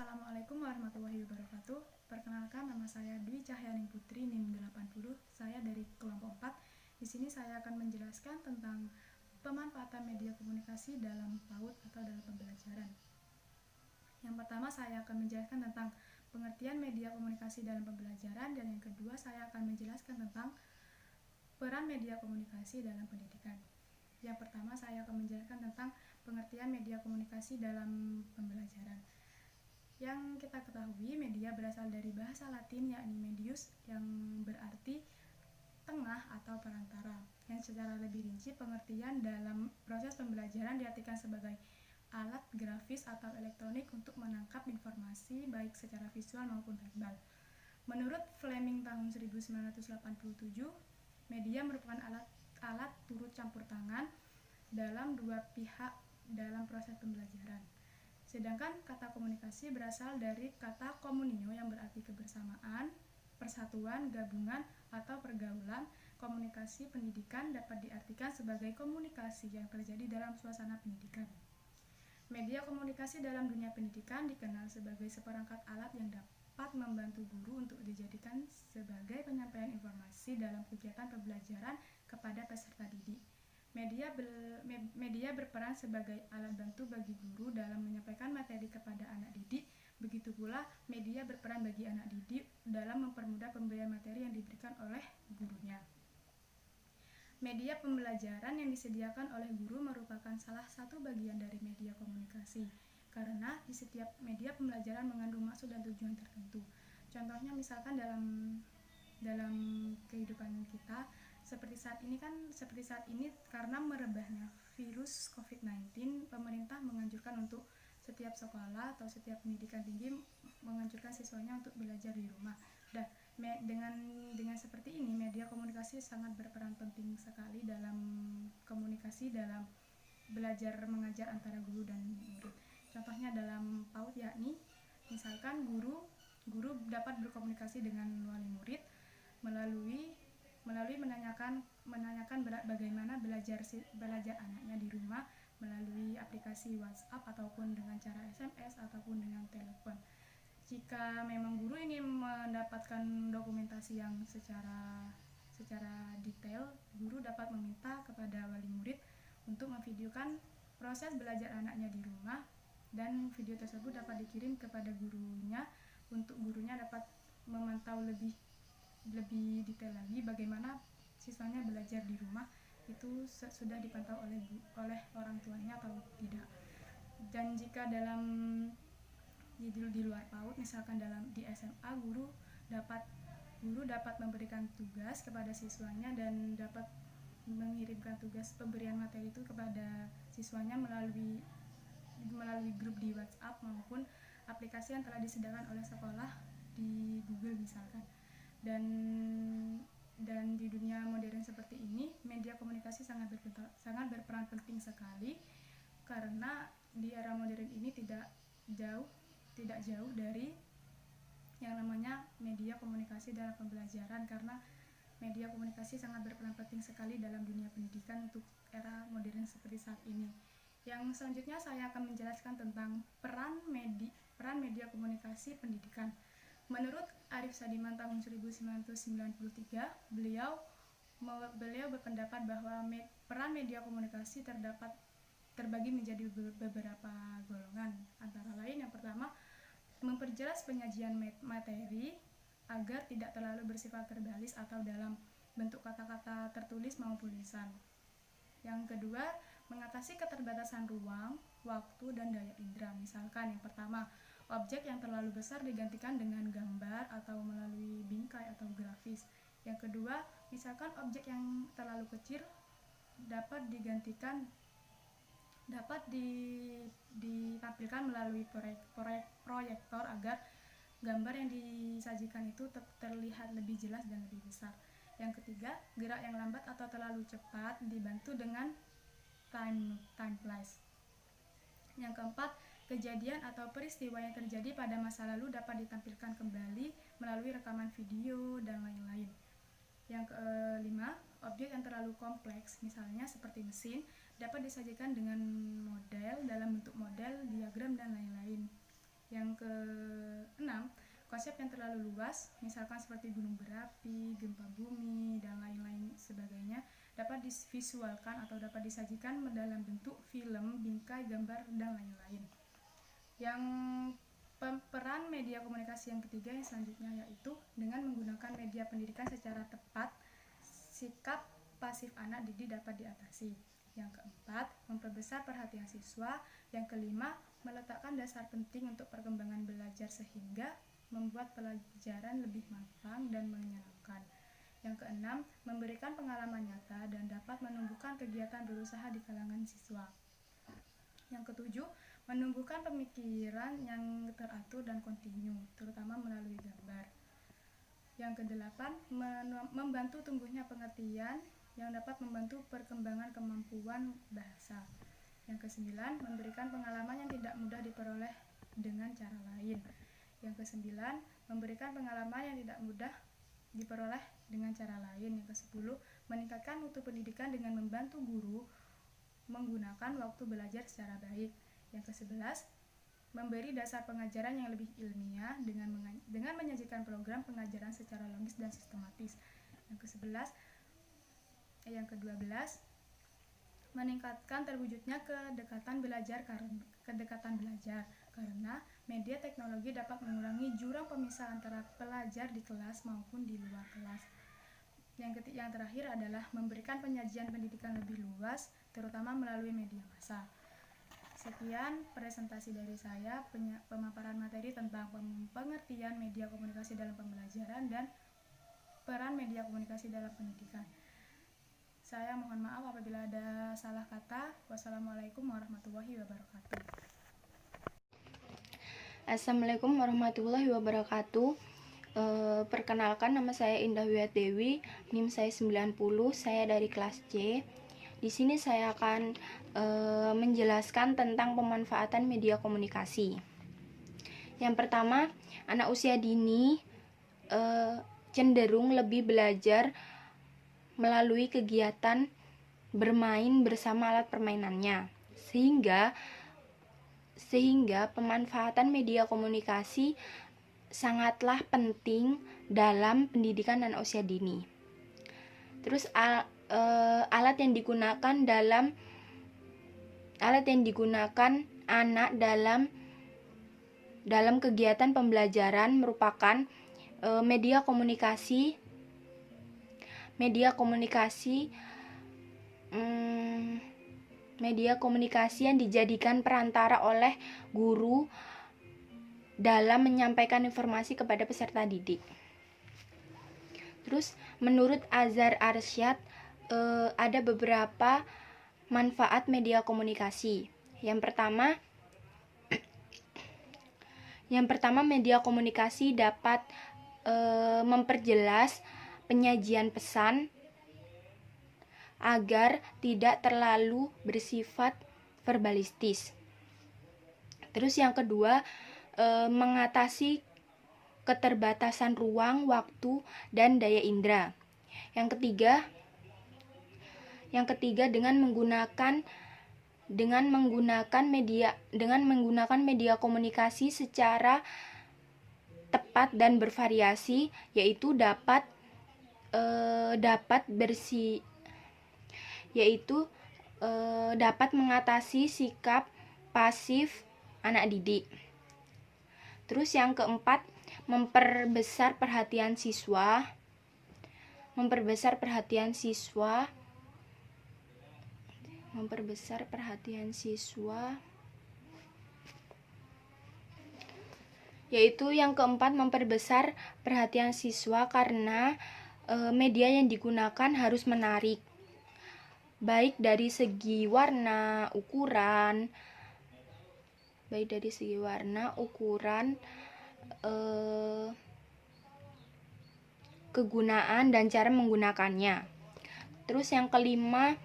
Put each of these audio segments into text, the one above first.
Assalamualaikum warahmatullahi wabarakatuh. Perkenalkan, nama saya Dwi Cahyaning Putri, NIM 80. Saya dari kelompok 4. Di sini saya akan menjelaskan tentang pemanfaatan media komunikasi dalam PAUD atau dalam pembelajaran. Yang pertama, saya akan menjelaskan tentang pengertian media komunikasi dalam pembelajaran, dan yang kedua, saya akan menjelaskan tentang peran media komunikasi dalam pendidikan. Yang pertama, saya akan menjelaskan tentang pengertian media komunikasi dalam pembelajaran. Yang kita ketahui, media berasal dari bahasa Latin yakni medius, yang berarti tengah atau perantara. Yang secara lebih rinci, pengertian dalam proses pembelajaran diartikan sebagai alat grafis atau elektronik untuk menangkap informasi baik secara visual maupun verbal. Menurut Fleming tahun 1987, media merupakan alat turut campur tangan dalam dua pihak dalam proses pembelajaran. Sedangkan kata komunikasi berasal dari kata komunio yang berarti kebersamaan, persatuan, gabungan, atau pergaulan. Komunikasi pendidikan dapat diartikan sebagai komunikasi yang terjadi dalam suasana pendidikan. Media komunikasi dalam dunia pendidikan dikenal sebagai seperangkat alat yang dapat membantu guru untuk dijadikan sebagai penyampaian informasi dalam kegiatan pembelajaran kepada peserta didik. Media berperan sebagai alat bantu bagi guru dalam menyampaikan materi kepada anak didik. Begitu pula media berperan bagi anak didik dalam mempermudah pemberian materi yang diberikan oleh gurunya. Media pembelajaran yang disediakan oleh guru merupakan salah satu bagian dari media komunikasi, karena di setiap media pembelajaran mengandung maksud dan tujuan tertentu. Contohnya misalkan dalam kehidupan kita, seperti saat ini karena merebaknya virus COVID-19, pemerintah menganjurkan untuk setiap sekolah atau setiap pendidikan tinggi menganjurkan siswanya untuk belajar di rumah. Dengan seperti ini, media komunikasi sangat berperan penting sekali dalam komunikasi dalam belajar mengajar antara guru dan murid. Contohnya dalam PAUD, yakni misalkan guru dapat berkomunikasi dengan wali murid melalui menanyakan bagaimana belajar anaknya di rumah melalui aplikasi WhatsApp ataupun dengan cara SMS ataupun dengan telepon. Jika memang guru ingin mendapatkan dokumentasi yang secara detail, guru dapat meminta kepada wali murid untuk memvideokan proses belajar anaknya di rumah, dan video tersebut dapat dikirim kepada gurunya untuk gurunya dapat memantau lebih detail lagi bagaimana siswanya belajar di rumah itu sudah dipantau oleh orang tuanya atau tidak. Dan jika di luar PAUD, misalkan di SMA, guru dapat memberikan tugas kepada siswanya dan dapat mengirimkan tugas pemberian materi itu kepada siswanya melalui grup di WhatsApp maupun aplikasi yang telah disediakan oleh sekolah di Google misalkan. Dan di dunia modern seperti ini, media komunikasi sangat berperan penting sekali, karena di era modern ini tidak jauh dari yang namanya media komunikasi dalam pembelajaran, karena media komunikasi sangat berperan penting sekali dalam dunia pendidikan untuk era modern seperti saat ini. Yang selanjutnya saya akan menjelaskan tentang peran media komunikasi pendidikan. Menurut Arif Sadiman tahun 1993, beliau berpendapat bahwa peran media komunikasi terbagi menjadi beberapa golongan. Antara lain, yang pertama, memperjelas penyajian materi agar tidak terlalu bersifat verbalis atau dalam bentuk kata-kata tertulis maupun lisan. Yang kedua, mengatasi keterbatasan ruang, waktu, dan daya indera. Misalkan yang pertama, objek yang terlalu besar digantikan dengan gambar atau melalui bingkai atau grafis. Yang kedua, misalkan objek yang terlalu kecil dapat ditampilkan melalui proyektor agar gambar yang disajikan itu terlihat lebih jelas dan lebih besar. Yang ketiga, gerak yang lambat atau terlalu cepat dibantu dengan time-lapse. Yang keempat, kejadian atau peristiwa yang terjadi pada masa lalu dapat ditampilkan kembali melalui rekaman video dan lain-lain. Yang kelima, objek yang terlalu kompleks, misalnya seperti mesin, dapat disajikan dengan model dalam bentuk model, diagram, dan lain-lain. Yang keenam, konsep yang terlalu luas, misalkan seperti gunung berapi, gempa bumi, dan lain-lain sebagainya, dapat divisualkan atau dapat disajikan dalam bentuk film, bingkai, gambar, dan lain-lain. Yang peran media komunikasi yang ketiga yang selanjutnya yaitu dengan menggunakan media pendidikan secara tepat, sikap pasif anak didik dapat diatasi. Yang keempat, memperbesar perhatian siswa. Yang kelima, meletakkan dasar penting untuk perkembangan belajar sehingga membuat pelajaran lebih mapan dan menyenangkan. Yang keenam, memberikan pengalaman nyata dan dapat menumbuhkan kegiatan berusaha di kalangan siswa. Yang ketujuh, menumbuhkan pemikiran yang teratur dan kontinu, terutama melalui gambar. Yang kedelapan, membantu tumbuhnya pengertian yang dapat membantu perkembangan kemampuan bahasa. Yang kesembilan, memberikan pengalaman yang tidak mudah diperoleh dengan cara lain. Yang kesembilan, memberikan pengalaman yang tidak mudah diperoleh dengan cara lain. Yang kesepuluh, meningkatkan mutu pendidikan dengan membantu guru menggunakan waktu belajar secara baik. Yang kesebelas, memberi dasar pengajaran yang lebih ilmiah dengan menyajikan program pengajaran secara logis dan sistematis. Yang kedua belas, meningkatkan terwujudnya kedekatan belajar karena media teknologi dapat mengurangi jurang pemisah antara pelajar di kelas maupun di luar kelas. Yang terakhir adalah memberikan penyajian pendidikan lebih luas, terutama melalui media massa. Sekian presentasi dari saya, pemaparan materi tentang pengertian media komunikasi dalam pembelajaran dan peran media komunikasi dalam pendidikan. Saya mohon maaf apabila ada salah kata. Wassalamualaikum warahmatullahi wabarakatuh. Assalamualaikum warahmatullahi wabarakatuh. Perkenalkan, nama saya Indah Wiatdewi, NIM saya 90, saya dari kelas C. Di sini saya akan menjelaskan tentang pemanfaatan media komunikasi. Yang pertama, anak usia dini cenderung lebih belajar melalui kegiatan bermain bersama alat permainannya, sehingga pemanfaatan media komunikasi sangatlah penting dalam pendidikan anak usia dini. Terus alat yang digunakan anak dalam kegiatan pembelajaran merupakan media komunikasi yang dijadikan perantara oleh guru dalam menyampaikan informasi kepada peserta didik. Terus menurut Azhar Arsyad ada beberapa manfaat media komunikasi. Yang pertama media komunikasi dapat memperjelas penyajian pesan agar tidak terlalu bersifat verbalistis. Terus yang kedua, mengatasi keterbatasan ruang, waktu, dan daya indera. Yang ketiga dengan menggunakan media komunikasi secara tepat dan bervariasi, yaitu dapat mengatasi sikap pasif anak didik. Terus yang keempat, memperbesar perhatian siswa. Yaitu yang keempat, memperbesar perhatian siswa karena media yang digunakan harus menarik, baik dari segi warna, ukuran, kegunaan dan cara menggunakannya. Terus yang kelima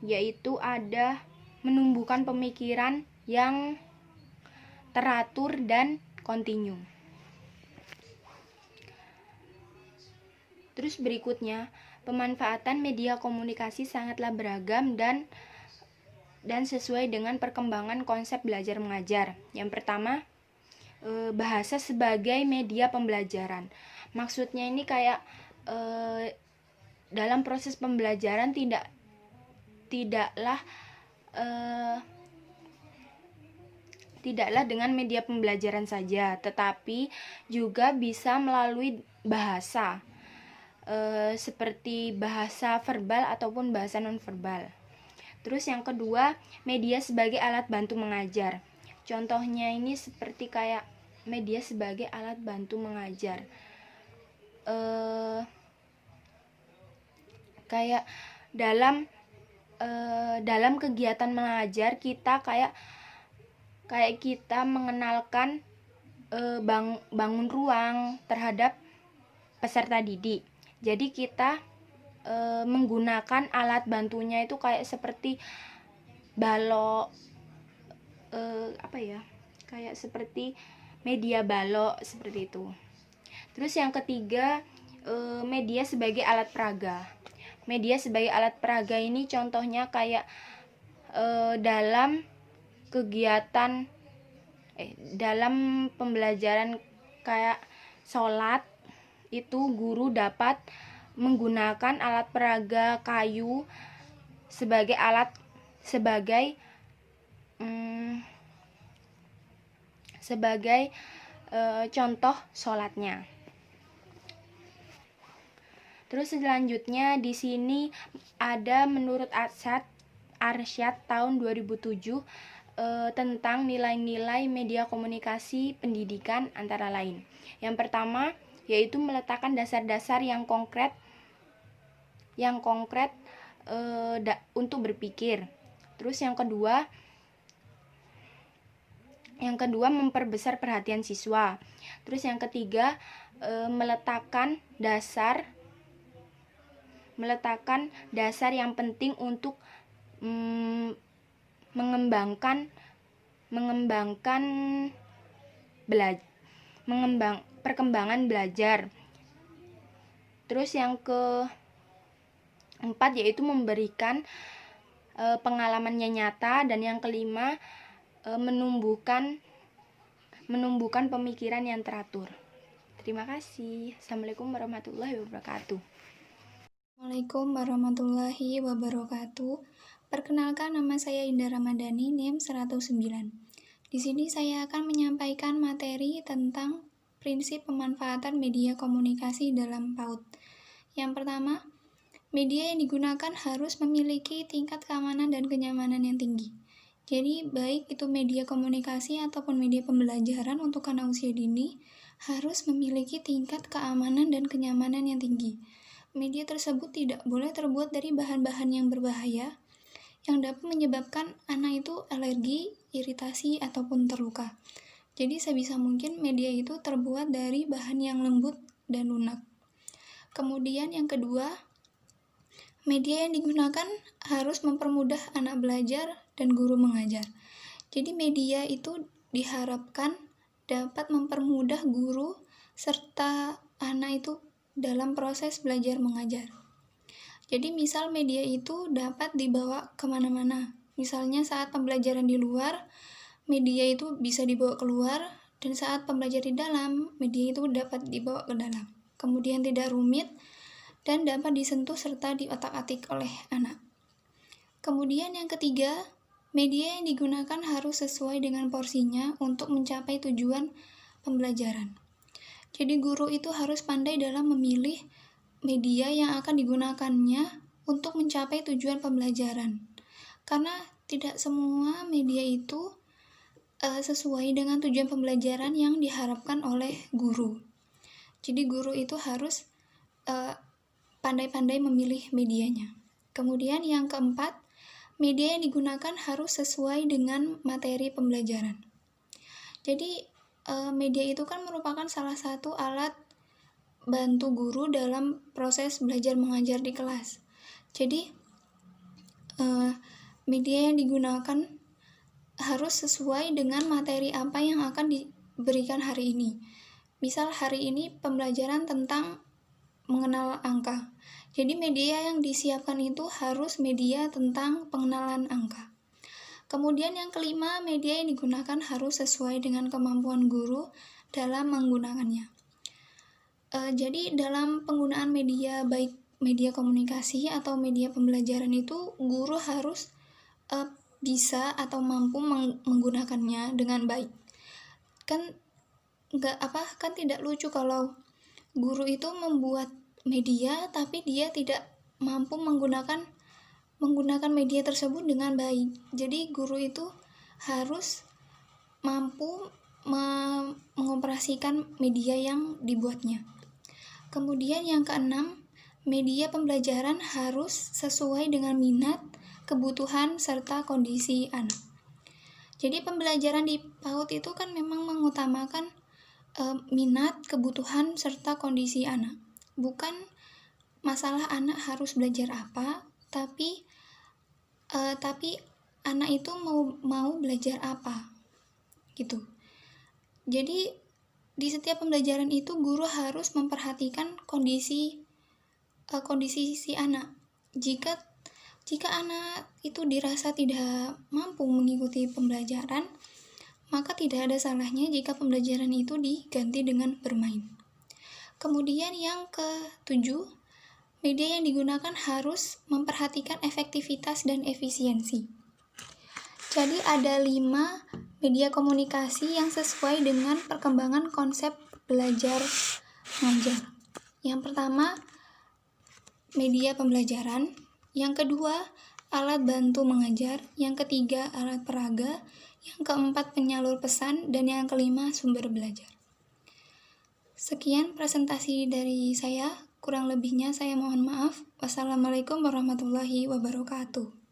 yaitu ada menumbuhkan pemikiran yang teratur dan kontinu. Terus berikutnya, pemanfaatan media komunikasi sangatlah beragam dan sesuai dengan perkembangan konsep belajar mengajar. Yang pertama, bahasa sebagai media pembelajaran. Maksudnya ini kayak dalam proses pembelajaran tidaklah dengan media pembelajaran saja, tetapi juga bisa melalui bahasa, seperti bahasa verbal ataupun bahasa nonverbal. Terus yang kedua, media sebagai alat bantu mengajar. Contohnya ini seperti kayak media sebagai alat bantu mengajar. Kayak dalam kegiatan mengajar kita kayak kita mengenalkan bangun ruang terhadap peserta didik. Jadi kita menggunakan alat bantunya itu kayak seperti balok, kayak seperti media balok seperti itu. Terus yang ketiga, media sebagai alat peraga. Media sebagai alat peraga ini contohnya kayak dalam kegiatan dalam pembelajaran kayak sholat, itu guru dapat menggunakan alat peraga kayu sebagai contoh sholatnya. Terus selanjutnya di sini ada menurut Arsyad tahun 2007 tentang nilai-nilai media komunikasi pendidikan antara lain. Yang pertama yaitu meletakkan dasar-dasar yang konkret untuk berpikir. Terus yang kedua memperbesar perhatian siswa. Terus yang ketiga meletakkan dasar yang penting untuk perkembangan belajar. Terus yang keempat yaitu memberikan pengalamannya nyata, dan yang kelima menumbuhkan pemikiran yang teratur. Terima kasih. Assalamualaikum warahmatullahi wabarakatuh. Assalamualaikum warahmatullahi wabarakatuh. Perkenalkan, nama saya Indah Ramadhani, NIM 109. Di sini saya akan menyampaikan materi tentang prinsip pemanfaatan media komunikasi dalam PAUD. Yang pertama, media yang digunakan harus memiliki tingkat keamanan dan kenyamanan yang tinggi. Jadi, baik itu media komunikasi ataupun media pembelajaran untuk anak usia dini harus memiliki tingkat keamanan dan kenyamanan yang tinggi. Media tersebut tidak boleh terbuat dari bahan-bahan yang berbahaya yang dapat menyebabkan anak itu alergi, iritasi, ataupun terluka. Jadi sebisa mungkin media itu terbuat dari bahan yang lembut dan lunak. Kemudian yang kedua, media yang digunakan harus mempermudah anak belajar dan guru mengajar. Jadi media itu diharapkan dapat mempermudah guru serta anak itu dalam proses belajar mengajar. Jadi misal media itu dapat dibawa kemana-mana. Misalnya saat pembelajaran di luar, media itu bisa dibawa keluar, dan saat pembelajaran di dalam, media itu dapat dibawa ke dalam. Kemudian tidak rumit dan dapat disentuh serta diotak-atik oleh anak. Kemudian yang ketiga, media yang digunakan harus sesuai dengan porsinya untuk mencapai tujuan pembelajaran. Jadi guru itu harus pandai dalam memilih media yang akan digunakannya untuk mencapai tujuan pembelajaran. Karena tidak semua media itu sesuai dengan tujuan pembelajaran yang diharapkan oleh guru. Jadi guru itu harus pandai-pandai memilih medianya. Kemudian yang keempat, media yang digunakan harus sesuai dengan materi pembelajaran. Jadi media itu kan merupakan salah satu alat bantu guru dalam proses belajar mengajar di kelas. Jadi media yang digunakan harus sesuai dengan materi apa yang akan diberikan hari ini. Misal hari ini pembelajaran tentang mengenal angka. Jadi media yang disiapkan itu harus media tentang pengenalan angka. Kemudian yang kelima, media yang digunakan harus sesuai dengan kemampuan guru dalam menggunakannya. Jadi dalam penggunaan media, baik media komunikasi atau media pembelajaran itu, guru harus bisa atau mampu menggunakannya dengan baik. Kan tidak lucu kalau guru itu membuat media tapi dia tidak mampu menggunakan media tersebut dengan baik. Jadi guru itu harus mampu mengoperasikan media yang dibuatnya. Kemudian yang keenam, media pembelajaran harus sesuai dengan minat, kebutuhan, serta kondisi anak. Jadi pembelajaran di PAUD itu kan memang mengutamakan minat, kebutuhan, serta kondisi anak. Bukan masalah anak harus belajar apa, tapi anak itu mau belajar apa, gitu. Jadi di setiap pembelajaran itu guru harus memperhatikan kondisi si anak. Jika anak itu dirasa tidak mampu mengikuti pembelajaran, maka tidak ada salahnya jika pembelajaran itu diganti dengan bermain. Kemudian yang ketujuh, media yang digunakan harus memperhatikan efektivitas dan efisiensi. Jadi ada 5 media komunikasi yang sesuai dengan perkembangan konsep belajar mengajar. Yang pertama, media pembelajaran. Yang kedua, alat bantu mengajar. Yang ketiga, alat peraga. Yang keempat, penyalur pesan. Dan yang kelima, sumber belajar. Sekian presentasi dari saya. Kurang lebihnya saya mohon maaf. Wassalamualaikum warahmatullahi wabarakatuh.